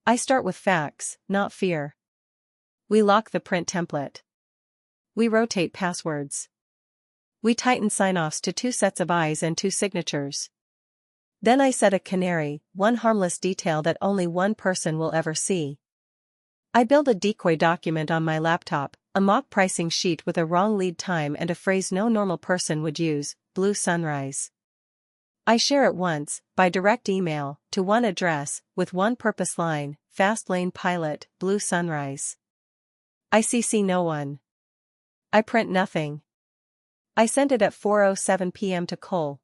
I start with facts, not fear. We lock the print template. We rotate passwords. We tighten sign-offs to 2 sets of eyes and 2 signatures. Then I set a canary, one harmless detail that only one person will ever see. I build a decoy document on my laptop, a mock pricing sheet with a wrong lead time and a phrase no normal person would use, blue sunrise. I share it once, by direct email, to one address, with one purpose line, fast lane pilot, blue sunrise. I CC no one. I print nothing. I send it at 4:07 p.m. to Cole.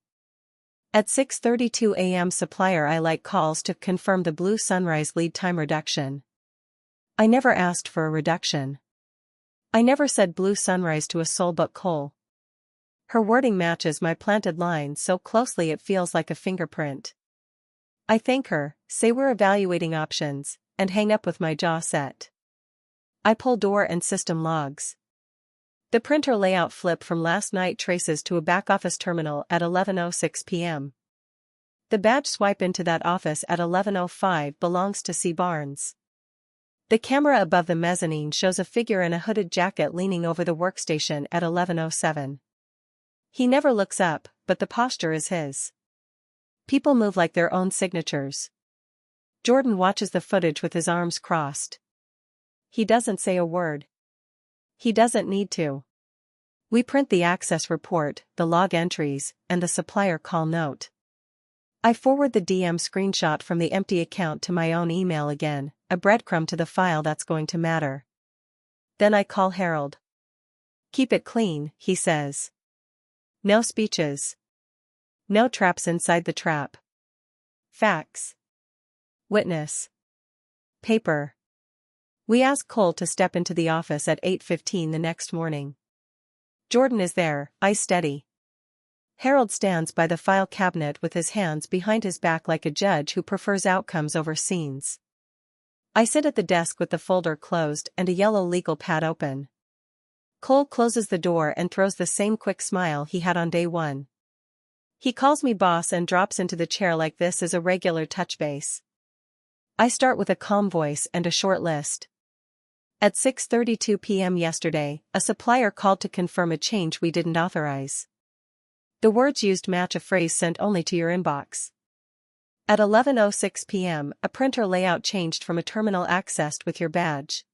At 6:32 a.m. supplier I like calls to confirm the blue sunrise lead time reduction. I never asked for a reduction. I never said blue sunrise to a soul but Cole. Her wording matches my planted line so closely it feels like a fingerprint. I thank her, say we're evaluating options, and hang up with my jaw set. I pull door and system logs. The printer layout flip from last night traces to a back office terminal at 11:06 p.m. The badge swipe into that office at 11:05 belongs to C. Barnes. The camera above the mezzanine shows a figure in a hooded jacket leaning over the workstation at 11:07. He never looks up, but the posture is his. People move like their own signatures. Jordan watches the footage with his arms crossed. He doesn't say a word. He doesn't need to. We print the access report, the log entries, and the supplier call note. I forward the DM screenshot from the empty account to my own email again, a breadcrumb to the file that's going to matter. Then I call Harold. Keep it clean, he says. No speeches. No traps inside the trap. Facts. Witness. Paper. We ask Cole to step into the office at 8:15 the next morning. Jordan is there, eyes steady. Harold stands by the file cabinet with his hands behind his back like a judge who prefers outcomes over scenes. I sit at the desk with the folder closed and a yellow legal pad open. Cole closes the door and throws the same quick smile he had on day one. He calls me boss and drops into the chair like this is a regular touch base. I start with a calm voice and a short list. At 6:32 p.m. yesterday, a supplier called to confirm a change we didn't authorize. The words used match a phrase sent only to your inbox. At 11:06 p.m., a printer layout changed from a terminal accessed with your badge.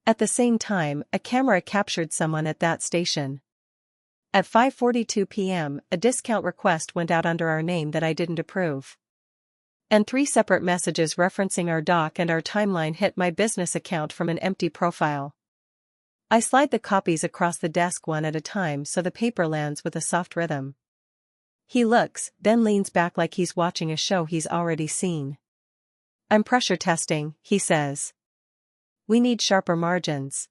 At the same time, a camera captured someone at that station. At 5:42 p.m., a discount request went out under our name that I didn't approve. And 3 separate messages referencing our doc and our timeline hit my business account from an empty profile. I slide the copies across the desk one at a time so the paper lands with a soft rhythm. He looks, then leans back like he's watching a show he's already seen. I'm pressure testing, he says. We need sharper margins.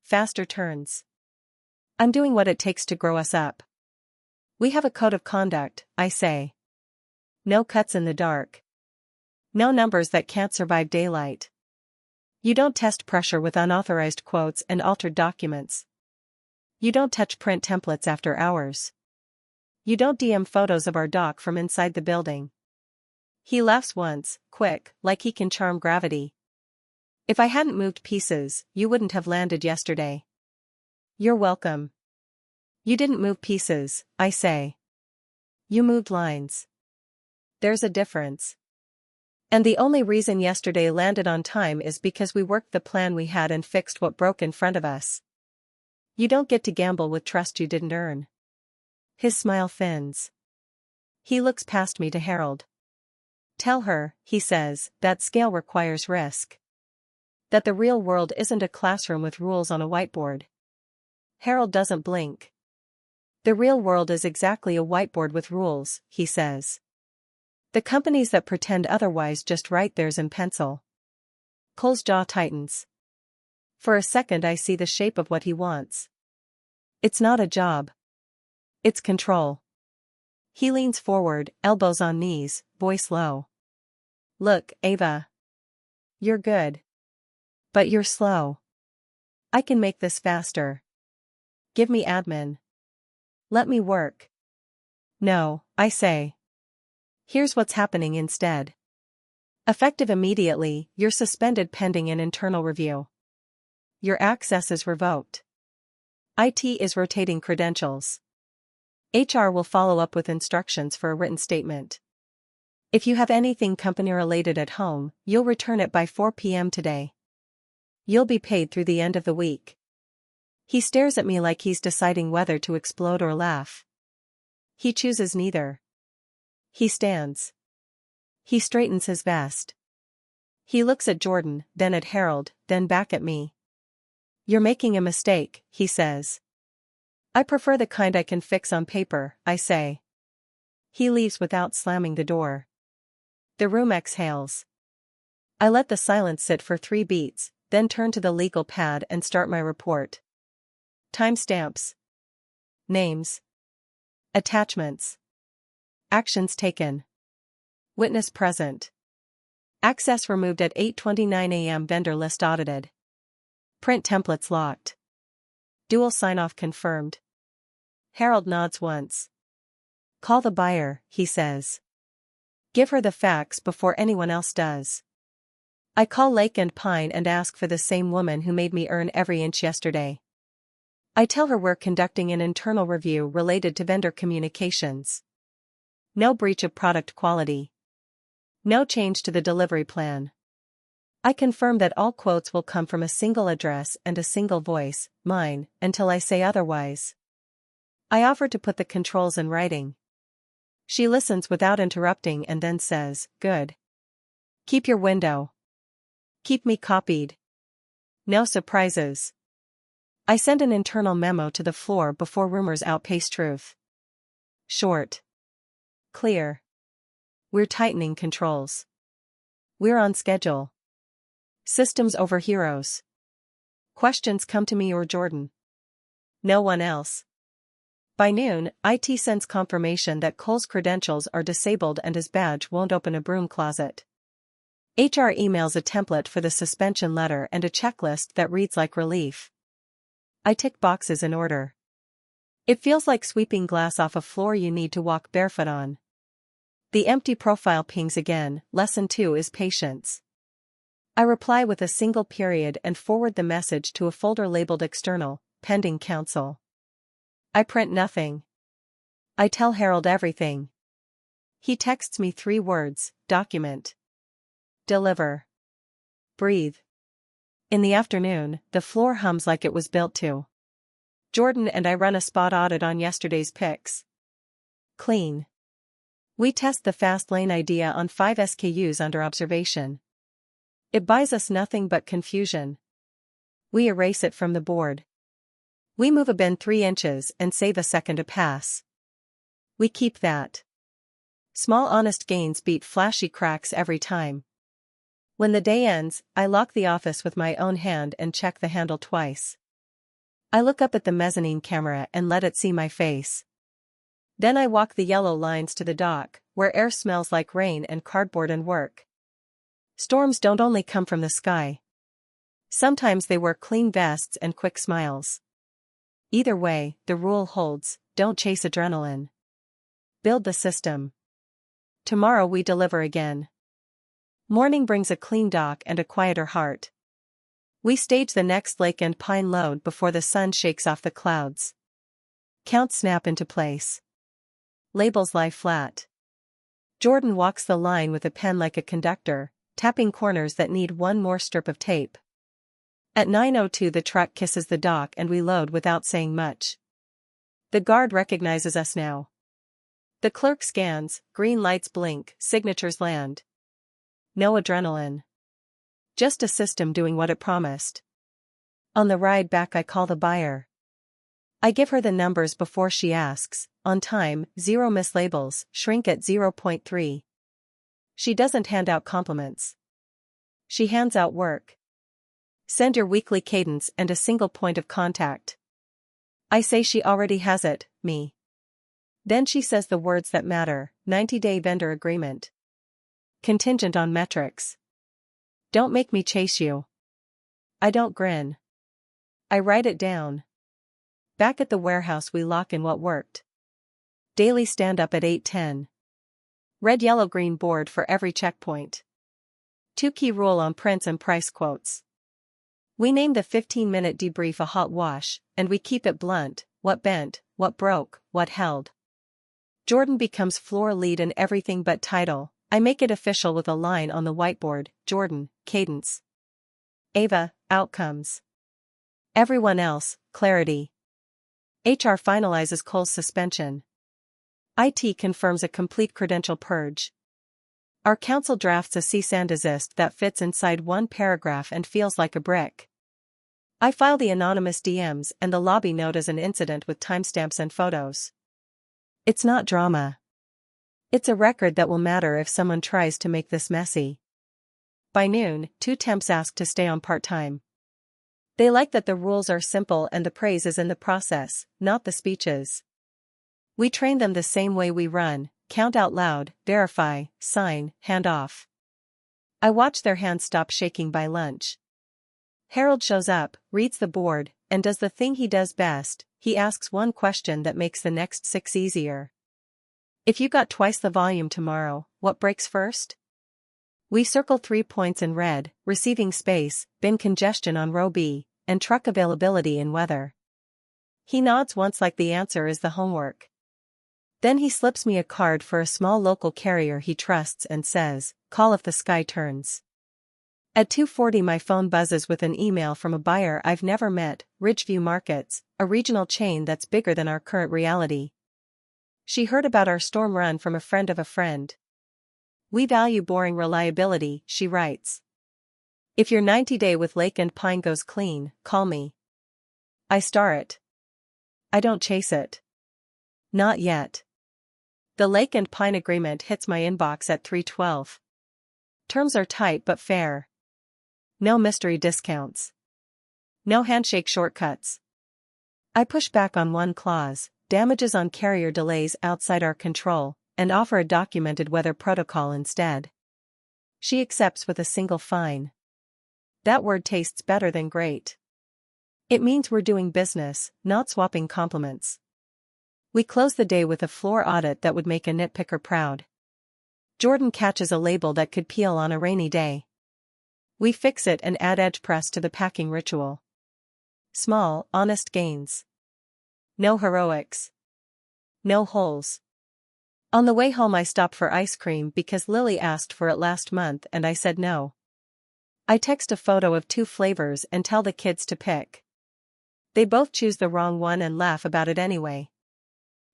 Faster turns. I'm doing what it takes to grow us up. We have a code of conduct, I say. No cuts in the dark. No numbers that can't survive daylight. You don't test pressure with unauthorized quotes and altered documents. You don't touch print templates after hours. You don't DM photos of our doc from inside the building. He laughs once, quick, like he can charm gravity. If I hadn't moved pieces, you wouldn't have landed yesterday. You're welcome. You didn't move pieces, I say. You moved lines. There's a difference. And the only reason yesterday landed on time is because we worked the plan we had and fixed what broke in front of us. You don't get to gamble with trust you didn't earn. His smile thins. He looks past me to Harold. Tell her, he says, that scale requires risk. That the real world isn't a classroom with rules on a whiteboard. Harold doesn't blink. The real world is exactly a whiteboard with rules, he says. The companies that pretend otherwise just write theirs in pencil. Cole's jaw tightens. For a second I see the shape of what he wants. It's not a job. It's control. He leans forward, elbows on knees, voice low. Look, Ava. You're good. But you're slow. I can make this faster. Give me admin. Let me work. No, I say. Here's what's happening instead. Effective immediately, you're suspended pending an internal review. Your access is revoked. IT is rotating credentials. HR will follow up with instructions for a written statement. If you have anything company-related at home, you'll return it by 4 p.m. today. You'll be paid through the end of the week. He stares at me like he's deciding whether to explode or laugh. He chooses neither. He stands. He straightens his vest. He looks at Jordan, then at Harold, then back at me. "You're making a mistake," he says. "I prefer the kind I can fix on paper," I say. He leaves without slamming the door. The room exhales. I let the silence sit for 3 beats, then turn to the legal pad and start my report. Timestamps. Names. Attachments. Actions taken. Witness present. Access removed at 8:29 a.m. Vendor list audited. Print templates locked. Dual sign-off confirmed. Harold nods once. "Call the buyer," he says. "Give her the facts before anyone else does." I call Lake and Pine and ask for the same woman who made me earn every inch yesterday. I tell her we're conducting an internal review related to vendor communications. No breach of product quality. No change to the delivery plan. I confirm that all quotes will come from a single address and a single voice, mine, until I say otherwise. I offer to put the controls in writing. She listens without interrupting and then says, "Good. Keep your window. Keep me copied. No surprises." I send an internal memo to the floor before rumors outpace truth. Short. Clear. We're tightening controls. We're on schedule. Systems over heroes. Questions come to me or Jordan. No one else. By noon, IT sends confirmation that Cole's credentials are disabled and his badge won't open a broom closet. HR emails a template for the suspension letter and a checklist that reads like relief. I tick boxes in order. It feels like sweeping glass off a floor you need to walk barefoot on. The empty profile pings again. Lesson 2 is patience. I reply with a single period and forward the message to a folder labeled external, pending counsel. I print nothing. I tell Harold everything. He texts me 3 words: document. Deliver. Breathe. In the afternoon, the floor hums like it was built to. Jordan and I run a spot audit on yesterday's picks. Clean. We test the fast lane idea on 5 SKUs under observation. It buys us nothing but confusion. We erase it from the board. We move a bin 3 inches and save a second a pass. We keep that. Small honest gains beat flashy cracks every time. When the day ends, I lock the office with my own hand and check the handle twice. I look up at the mezzanine camera and let it see my face. Then I walk the yellow lines to the dock, where air smells like rain and cardboard and work. Storms don't only come from the sky. Sometimes they wear clean vests and quick smiles. Either way, the rule holds: don't chase adrenaline. Build the system. Tomorrow we deliver again. Morning brings a clean dock and a quieter heart. We stage the next Lake and Pine load before the sun shakes off the clouds. Counts snap into place. Labels lie flat. Jordan walks the line with a pen like a conductor, tapping corners that need one more strip of tape. At 9:02 the truck kisses the dock and we load without saying much. The guard recognizes us now. The clerk scans, green lights blink, signatures land. No adrenaline. Just a system doing what it promised. On the ride back I call the buyer. I give her the numbers before she asks: on time, 0 mislabels, shrink at 0.3. She doesn't hand out compliments. She hands out work. Send your weekly cadence and a single point of contact. I say she already has it, me. Then she says the words that matter: 90-day vendor agreement. Contingent on metrics. Don't make me chase you. I don't grin. I write it down. Back at the warehouse we lock in what worked. Daily stand up at 8:10. Red yellow green board for every checkpoint. 2 Key rule on prints and price quotes. We name the 15-minute debrief a hot wash, and we keep it blunt: what bent, what broke, what held. Jordan becomes floor lead in everything but title. I make it official with a line on the whiteboard: Jordan, cadence. Ava, outcomes. Everyone else, clarity. HR finalizes Cole's suspension. IT confirms a complete credential purge. Our council drafts a cease and desist that fits inside one paragraph and feels like a brick. I file the anonymous DMs and the lobby note as an incident with timestamps and photos. It's not drama. It's a record that will matter if someone tries to make this messy. By noon, 2 temps ask to stay on part-time. They like that the rules are simple and the praise is in the process, not the speeches. We train them the same way we run: count out loud, verify, sign, hand off. I watch their hands stop shaking by lunch. Harold shows up, reads the board, and does the thing he does best: he asks one question that makes the next 6 easier. If you got twice the volume tomorrow, what breaks first? We circle 3 points in red: receiving space, bin congestion on row B, and truck availability in weather. He nods once like the answer is the homework. Then he slips me a card for a small local carrier he trusts and says, "Call if the sky turns." At 2:40 my phone buzzes with an email from a buyer I've never met: Ridgeview Markets, a regional chain that's bigger than our current reality. She heard about our storm run from a friend of a friend. "We value boring reliability," she writes. "If your 90-day with Lake and Pine goes clean, call me." I star it. I don't chase it. Not yet. The Lake and Pine agreement hits my inbox at 3:12. Terms are tight but fair. No mystery discounts. No handshake shortcuts. I push back on one clause: damages on carrier delays outside our control, and offer a documented weather protocol instead. She accepts with a single fine. That word tastes better than great. It means we're doing business, not swapping compliments. We close the day with a floor audit that would make a nitpicker proud. Jordan catches a label that could peel on a rainy day. We fix it and add edge press to the packing ritual. Small, honest gains. No heroics. No holes. On the way home I stop for ice cream because Lily asked for it last month and I said no. I text a photo of 2 flavors and tell the kids to pick. They both choose the wrong one and laugh about it anyway.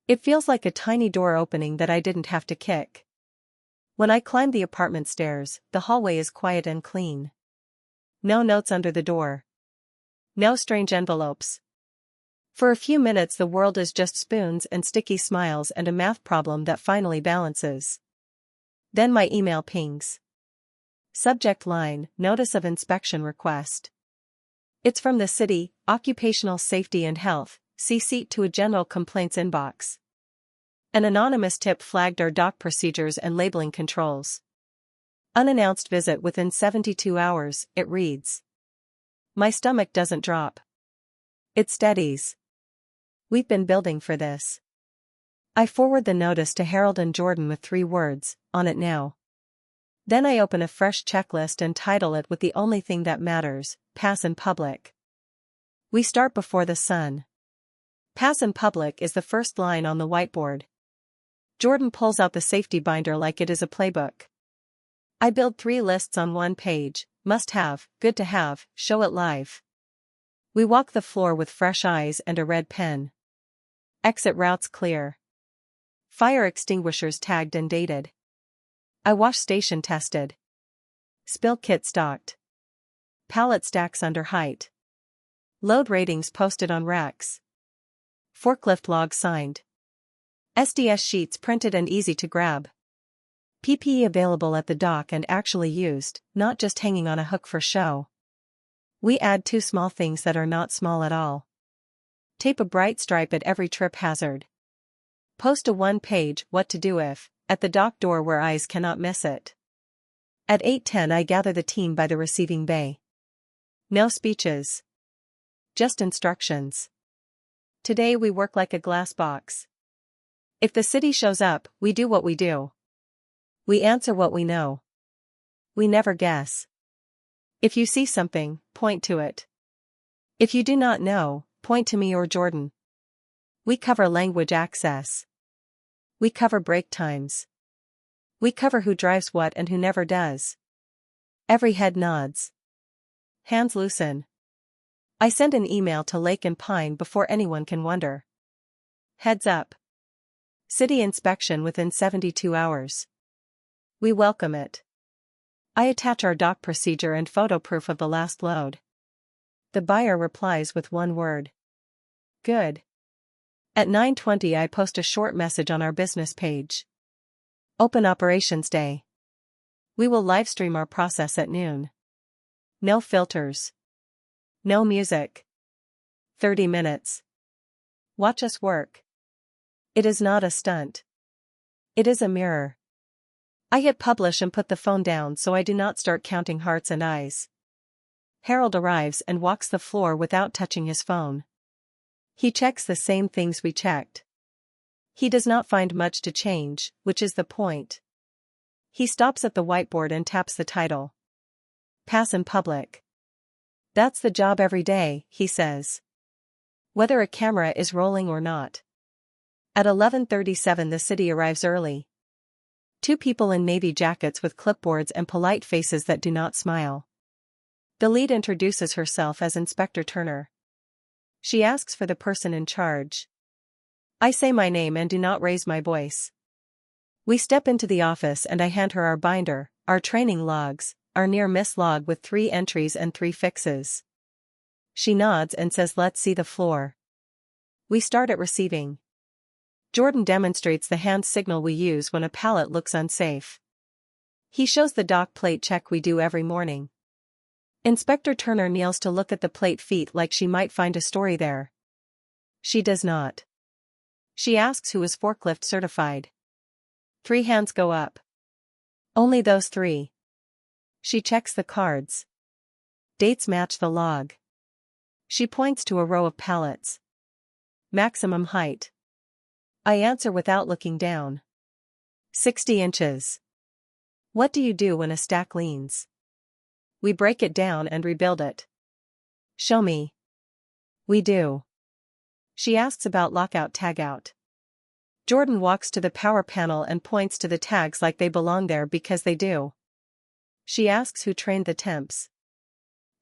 It feels like a tiny door opening that I didn't have to kick. When I climb the apartment stairs, the hallway is quiet and clean. No notes under the door. No strange envelopes. For a few minutes the world is just spoons and sticky smiles and a math problem that finally balances. Then my email pings. Subject line: Notice of Inspection Request. It's from the city, Occupational Safety and Health, CC to a general complaints inbox. An anonymous tip flagged our dock procedures and labeling controls. Unannounced visit within 72 hours, it reads. My stomach doesn't drop. It steadies. We've been building for this. I forward the notice to Harold and Jordan with 3 words: on it now. Then I open a fresh checklist and title it with the only thing that matters: pass in public. We start before the sun. Pass in public is the first line on the whiteboard. Jordan pulls out the safety binder like it is a playbook. I build 3 lists on one page: must have, good to have, show it live. We walk the floor with fresh eyes and a red pen. Exit routes clear. Fire extinguishers tagged and dated. I wash station tested. Spill kit stocked. Pallet stacks under height. Load ratings posted on racks. Forklift log signed. SDS sheets printed and easy to grab. PPE available at the dock and actually used, not just hanging on a hook for show. We add 2 small things that are not small at all. Tape a bright stripe at every trip hazard. Post a 1-page "what to do if" at the dock door where eyes cannot miss it. At 8:10 I gather the team by the receiving bay. No speeches. Just instructions. Today we work like a glass box. If the city shows up, we do what we do. We answer what we know. We never guess. If you see something, point to it. If you do not know, point to me or Jordan. We cover language access. We cover break times. We cover who drives what and who never does. Every head nods. Hands loosen. I send an email to Lake and Pine before anyone can wonder. Heads up. City inspection within 72 hours. We welcome it. I attach our dock procedure and photo proof of the last load. The buyer replies with one word. Good. At 9:20 I post a short message on our business page. Open Operations Day. We will livestream our process at noon. No filters. No music. 30 minutes. Watch us work. It is not a stunt. It is a mirror. I hit publish and put the phone down so I do not start counting hearts and eyes. Harold arrives and walks the floor without touching his phone. He checks the same things we checked. He does not find much to change, which is the point. He stops at the whiteboard and taps the title. Pass in public. That's the job every day, he says. Whether a camera is rolling or not. At 11:37 the city arrives early. Two people in navy jackets with clipboards and polite faces that do not smile. The lead introduces herself as Inspector Turner. She asks for the person in charge. I say my name and do not raise my voice. We step into the office and I hand her our binder, our training logs, our near-miss log with 3 entries and 3 fixes. She nods and says let's see the floor. We start at receiving. Jordan demonstrates the hand signal we use when a pallet looks unsafe. He shows the dock plate check we do every morning. Inspector Turner kneels to look at the plate feet like she might find a story there. She does not. She asks who is forklift certified. 3 hands go up. Only those 3. She checks the cards. Dates match the log. She points to a row of pallets. Maximum height. I answer without looking down. 60 inches. What do you do when a stack leans? We break it down and rebuild it. Show me. We do. She asks about lockout-tagout. Jordan walks to the power panel and points to the tags like they belong there because they do. She asks who trained the temps.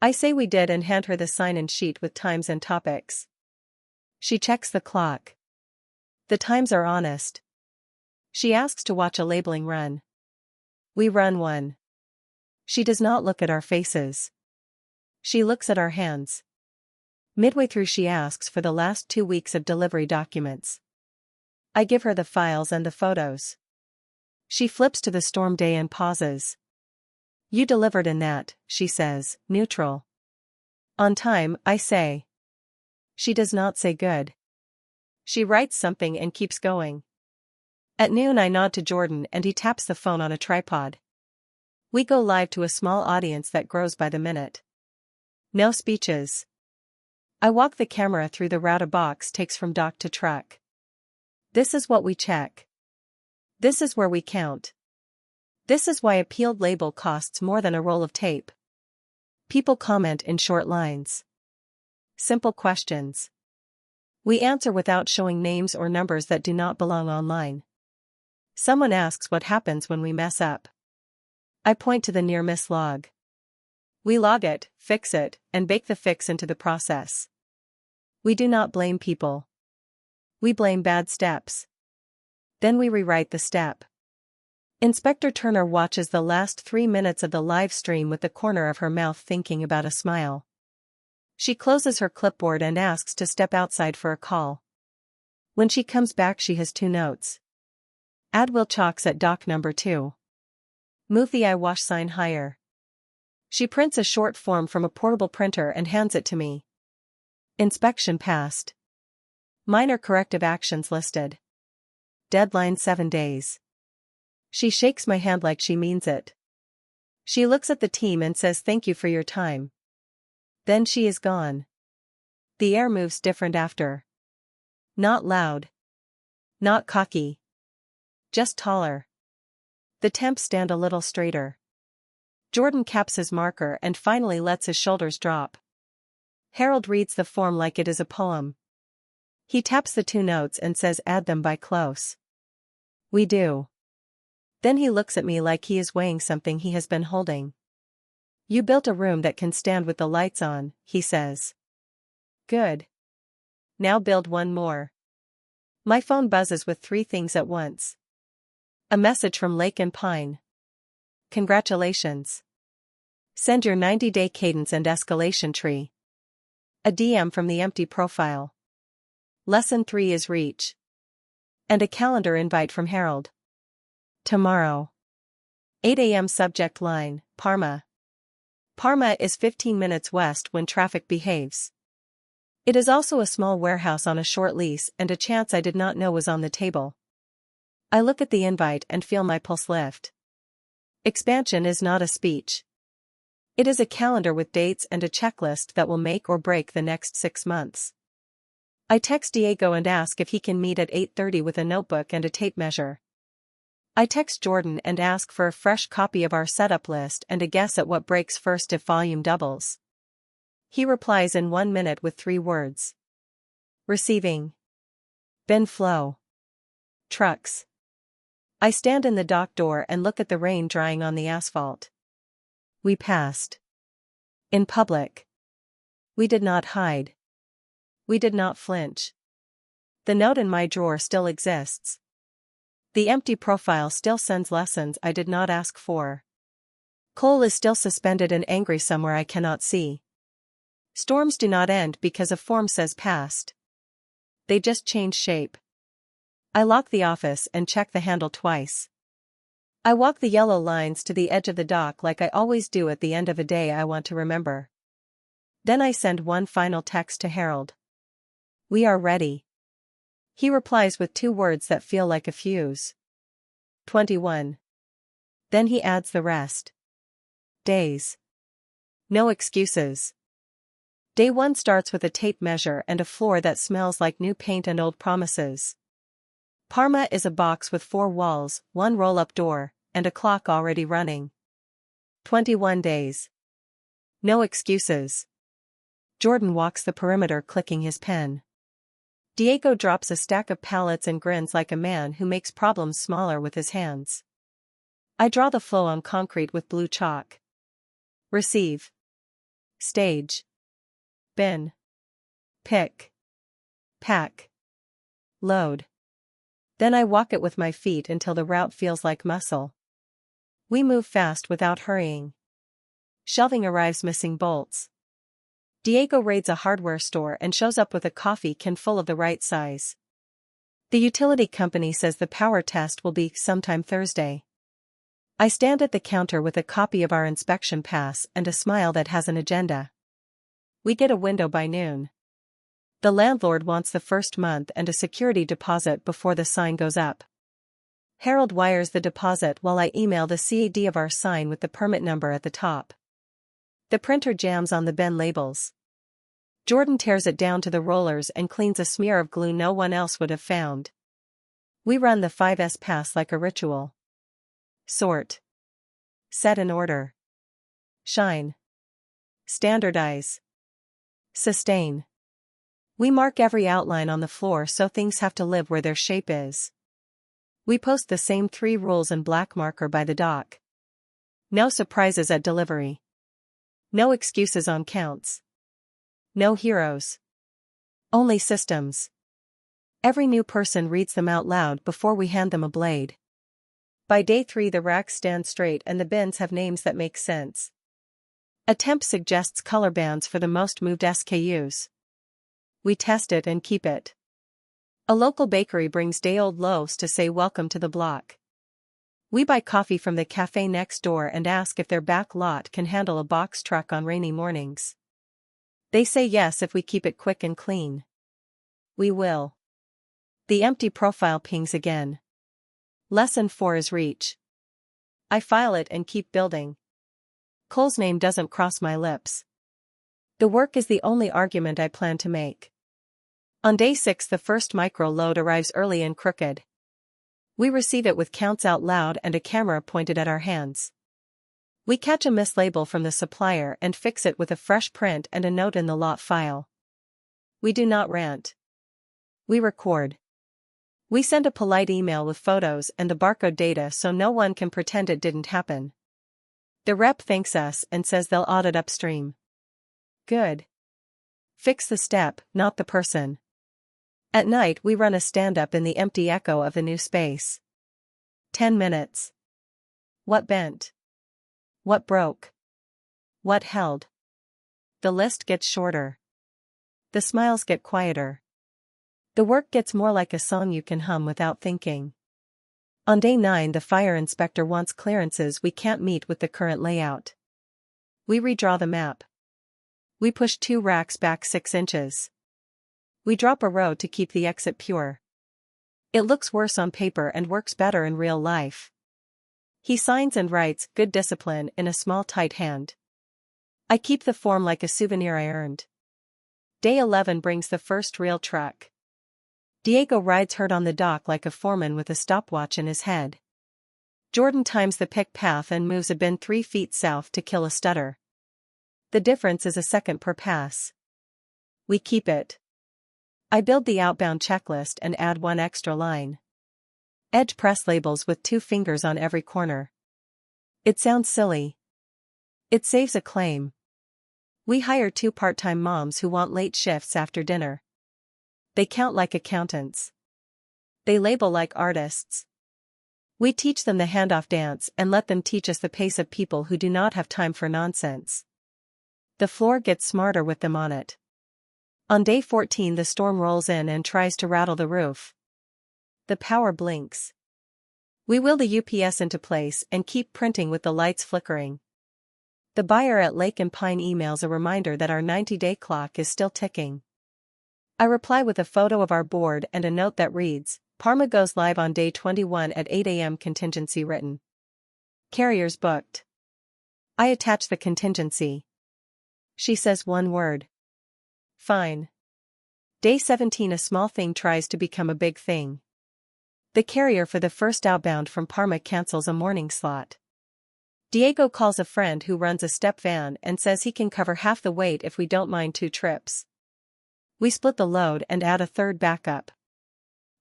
I say we did and hand her the sign-in sheet with times and topics. She checks the clock. The times are honest. She asks to watch a labeling run. We run one. She does not look at our faces. She looks at our hands. Midway through she asks for the last 2 weeks of delivery documents. I give her the files and the photos. She flips to the storm day and pauses. You delivered in that, she says, neutral. On time, I say. She does not say good. She writes something and keeps going. At noon I nod to Jordan and he taps the phone on a tripod. We go live to a small audience that grows by the minute. No speeches. I walk the camera through the route a box takes from dock to truck. This is what we check. This is where we count. This is why a peeled label costs more than a roll of tape. People comment in short lines. Simple questions. We answer without showing names or numbers that do not belong online. Someone asks what happens when we mess up. I point to the near-miss log. We log it, fix it, and bake the fix into the process. We do not blame people. We blame bad steps. Then we rewrite the step. Inspector Turner watches the last 3 minutes of the live stream with the corner of her mouth thinking about a smile. She closes her clipboard and asks to step outside for a call. When she comes back she has 2 notes. Add Will Chalks at dock number 2. Move the I wash sign higher. She prints a short form from a portable printer and hands it to me. Inspection passed. Minor corrective actions listed. Deadline 7 days. She shakes my hand like she means it. She looks at the team and says thank you for your time. Then she is gone. The air moves different after. Not loud. Not cocky. Just taller. The temps stand a little straighter. Jordan caps his marker and finally lets his shoulders drop. Harold reads the form like it is a poem. He taps the 2 notes and says add them by close. We do. Then he looks at me like he is weighing something he has been holding. You built a room that can stand with the lights on, he says. Good. Now build one more. My phone buzzes with 3 things at once. A message from Lake and Pine. Congratulations. Send your 90-day cadence and escalation tree. A DM from the empty profile. Lesson 3 is reach. And a calendar invite from Harold. Tomorrow. 8 a.m. Subject line, Parma. Parma is 15 minutes west when traffic behaves. It is also a small warehouse on a short lease and a chance I did not know was on the table. I look at the invite and feel my pulse lift. Expansion is not a speech. It is a calendar with dates and a checklist that will make or break the next 6 months. I text Diego and ask if he can meet at 8:30 with a notebook and a tape measure. I text Jordan and ask for a fresh copy of our setup list and a guess at what breaks first if volume doubles. He replies in 1 minute with 3 words. Receiving. Bin flow. Trucks. I stand in the dock door and look at the rain drying on the asphalt. We passed. In public. We did not hide. We did not flinch. The note in my drawer still exists. The empty profile still sends lessons I did not ask for. Coal is still suspended and angry somewhere I cannot see. Storms do not end because a form says past. They just change shape. I lock the office and check the handle twice. I walk the yellow lines to the edge of the dock like I always do at the end of a day I want to remember. Then I send one final text to Harold. We are ready. He replies with 2 words that feel like a fuse. 21. Then he adds the rest. Days. No excuses. Day 1 starts with a tape measure and a floor that smells like new paint and old promises. Parma is a box with 4 walls, 1 roll-up door, and a clock already running. 21 days. No excuses. Jordan walks the perimeter clicking his pen. Diego drops a stack of pallets and grins like a man who makes problems smaller with his hands. I draw the flow on concrete with blue chalk. Receive. Stage. Bin. Pick. Pack. Load. Then I walk it with my feet until the route feels like muscle. We move fast without hurrying. Shelving arrives missing bolts. Diego raids a hardware store and shows up with a coffee can full of the right size. The utility company says the power test will be sometime Thursday. I stand at the counter with a copy of our inspection pass and a smile that has an agenda. We get a window by noon. The landlord wants the first month and a security deposit before the sign goes up. Harold wires the deposit while I email the CAD of our sign with the permit number at the top. The printer jams on the bin labels. Jordan tears it down to the rollers and cleans a smear of glue no one else would have found. We run the 5S pass like a ritual. Sort. Set in order. Shine. Standardize. Sustain. We mark every outline on the floor so things have to live where their shape is. We post the same 3 rules in black marker by the dock. No surprises at delivery. No excuses on counts. No heroes. Only systems. Every new person reads them out loud before we hand them a blade. By day 3 the racks stand straight and the bins have names that make sense. A temp suggests color bands for the most moved SKUs. We test it and keep it. A local bakery brings day-old loaves to say welcome to the block. We buy coffee from the cafe next door and ask if their back lot can handle a box truck on rainy mornings. They say yes if we keep it quick and clean. We will. The empty profile pings again. Lesson 4 is reach. I file it and keep building. Cole's name doesn't cross my lips. The work is the only argument I plan to make. On day 6 the first micro load arrives early and crooked. We receive it with counts out loud and a camera pointed at our hands. We catch a mislabel from the supplier and fix it with a fresh print and a note in the lot file. We do not rant. We record. We send a polite email with photos and the barcode data so no one can pretend it didn't happen. The rep thanks us and says they'll audit upstream. Good. Fix the step, not the person. At night we run a stand-up in the empty echo of the new space. 10 minutes. What bent? What broke? What held? The list gets shorter. The smiles get quieter. The work gets more like a song you can hum without thinking. On day 9 the fire inspector wants clearances we can't meet with the current layout. We redraw the map. We push 2 racks back 6 inches. We drop a row to keep the exit pure. It looks worse on paper and works better in real life. He signs and writes "good discipline" in a small tight hand. I keep the form like a souvenir I earned. Day 11 brings the first real truck. Diego rides herd on the dock like a foreman with a stopwatch in his head. Jordan times the pick path and moves a bin 3 feet south to kill a stutter. The difference is a second per pass. We keep it. I build the outbound checklist and add 1 extra line. Edge press labels with 2 fingers on every corner. It sounds silly. It saves a claim. We hire 2 part-time moms who want late shifts after dinner. They count like accountants. They label like artists. We teach them the handoff dance and let them teach us the pace of people who do not have time for nonsense. The floor gets smarter with them on it. On day 14 the storm rolls in and tries to rattle the roof. The power blinks. We wheel the UPS into place and keep printing with the lights flickering. The buyer at Lake and Pine emails a reminder that our 90-day clock is still ticking. I reply with a photo of our board and a note that reads, "Parma goes live on day 21 at 8 a.m. contingency written. Carriers booked." I attach the contingency. She says 1 word. Fine. Day 17 a small thing tries to become a big thing. The carrier for the first outbound from Parma cancels a morning slot. Diego calls a friend who runs a step van and says he can cover half the weight if we don't mind 2 trips. We split the load and add a 3rd backup.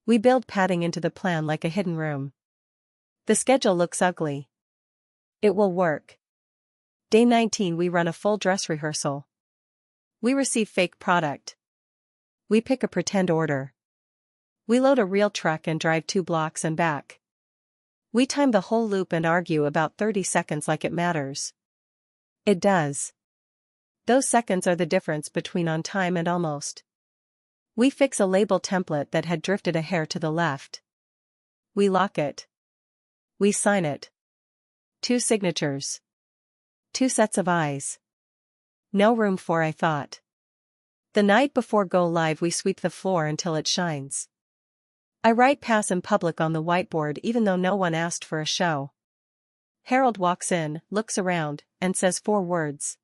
We build padding into the plan like a hidden room. The schedule looks ugly. It will work. Day 19 we run a full dress rehearsal. We receive fake product. We pick a pretend order. We load a real truck and drive 2 blocks and back. We time the whole loop and argue about 30 seconds like it matters. It does. Those seconds are the difference between on time and almost. We fix a label template that had drifted a hair to the left. We lock it. We sign it. 2 signatures. 2 sets of eyes. No room for I thought. The night before go live we sweep the floor until it shines. I write pass in public on the whiteboard even though no one asked for a show. Harold walks in, looks around, and says 4 words.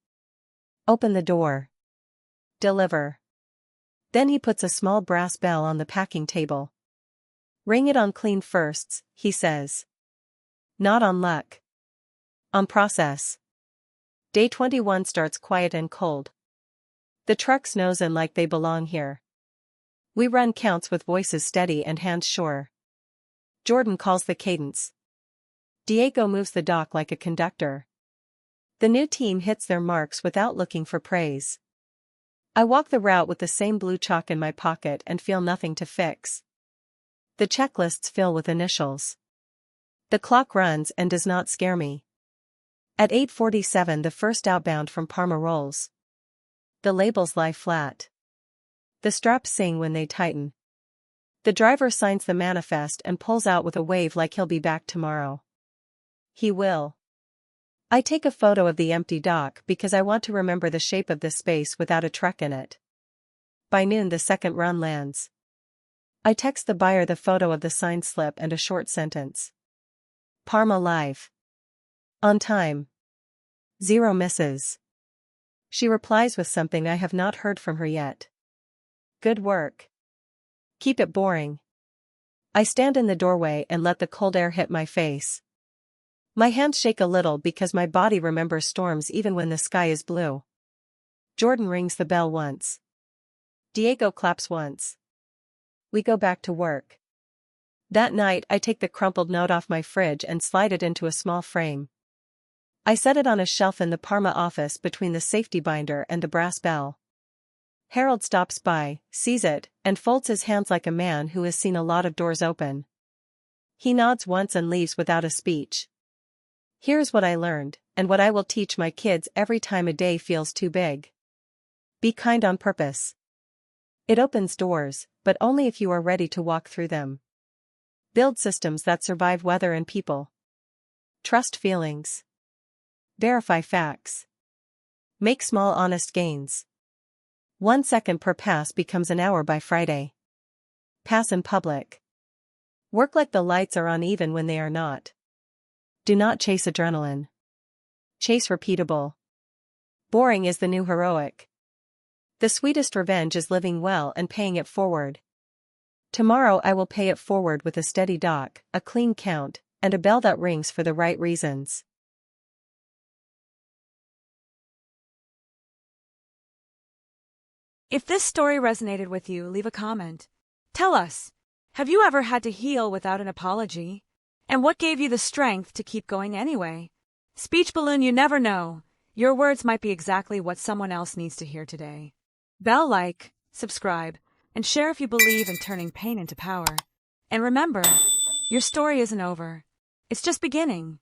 Open the door. Deliver. Then he puts a small brass bell on the packing table. Ring it on clean firsts, he says. Not on luck. On process. Day 21 starts quiet and cold. The trucks nose in like they belong here. We run counts with voices steady and hands sure. Jordan calls the cadence. Diego moves the dock like a conductor. The new team hits their marks without looking for praise. I walk the route with the same blue chalk in my pocket and feel nothing to fix. The checklists fill with initials. The clock runs and does not scare me. At 8:47 the first outbound from Parma rolls. The labels lie flat. The straps sing when they tighten. The driver signs the manifest and pulls out with a wave like he'll be back tomorrow. He will. I take a photo of the empty dock because I want to remember the shape of this space without a truck in it. By noon the second run lands. I text the buyer the photo of the signed slip and a short sentence. Parma live. On time. 0 misses. She replies with something I have not heard from her yet. Good work. Keep it boring. I stand in the doorway and let the cold air hit my face. My hands shake a little because my body remembers storms even when the sky is blue. Jordan rings the bell once. Diego claps once. We go back to work. That night I take the crumpled note off my fridge and slide it into a small frame. I set it on a shelf in the Parma office between the safety binder and the brass bell. Harold stops by, sees it, and folds his hands like a man who has seen a lot of doors open. He nods once and leaves without a speech. Here's what I learned, and what I will teach my kids every time a day feels too big. Be kind on purpose. It opens doors, but only if you are ready to walk through them. Build systems that survive weather and people. Trust feelings. Verify facts. Make small honest gains. 1 second per pass becomes an hour by Friday. Pass in public. Work like the lights are on even when they are not. Do not chase adrenaline. Chase repeatable. Boring is the new heroic. The sweetest revenge is living well and paying it forward. Tomorrow I will pay it forward with a steady dock, a clean count, and a bell that rings for the right reasons. If this story resonated with you, leave a comment. Tell us, have you ever had to heal without an apology? And what gave you the strength to keep going anyway? Speech balloon, you never know. Your words might be exactly what someone else needs to hear today. Bell, like, subscribe, and share if you believe in turning pain into power. And remember, your story isn't over. It's just beginning.